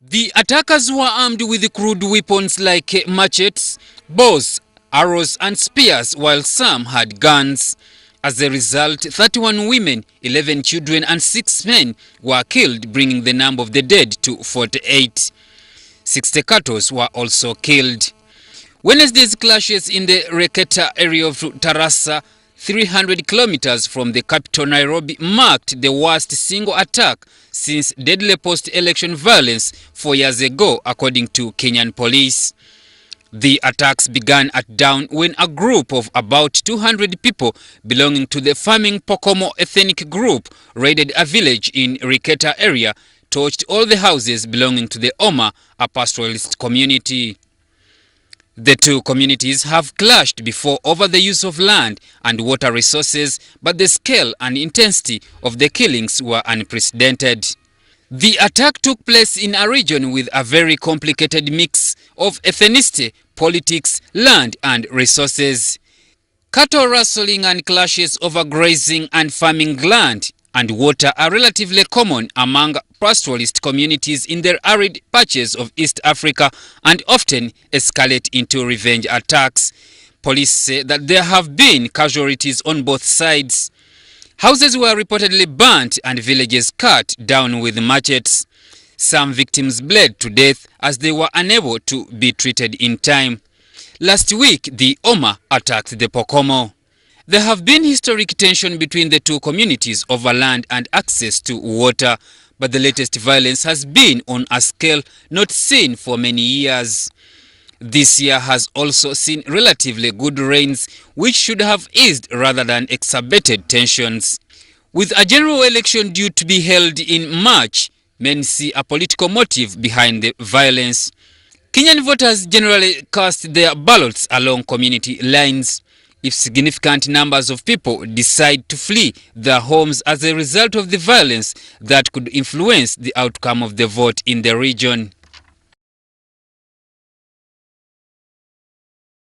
The attackers were armed with crude weapons like machetes, bows, arrows and spears, while some had guns. As a result, 31 women, 11 children and 6 men were killed, bringing the number of the dead to 48. 60 cattle were also killed. Wednesday's clashes in the Reketa area of Tarasa, 300 kilometers from the capital Nairobi, marked the worst single attack since deadly post-election violence 4 years ago, according to Kenyan police. The attacks began at dawn when a group of about 200 people belonging to the farming Pokomo ethnic group raided a village in Reketa area, torched all the houses belonging to the Oma, a pastoralist community. The two communities have clashed before over the use of land and water resources, but the scale and intensity of the killings were unprecedented. The attack took place in a region with a very complicated mix of ethnicity, politics, land and resources. Cattle rustling and clashes over grazing and farming land and water are relatively common among pastoralist communities in the arid patches of East Africa and often escalate into revenge attacks. Police say that there have been casualties on both sides. Houses were reportedly burnt and villages cut down with machetes. Some victims bled to death as they were unable to be treated in time. Last week, the Oma attacked the Pokomo. There have been historic tension between the two communities over land and access to water, but the latest violence has been on a scale not seen for many years. This year has also seen relatively good rains, which should have eased rather than exacerbated tensions. With a general election due to be held in March, many see a political motive behind the violence. Kenyan voters generally cast their ballots along community lines. If significant numbers of people decide to flee their homes as a result of the violence, that could influence the outcome of the vote in the region.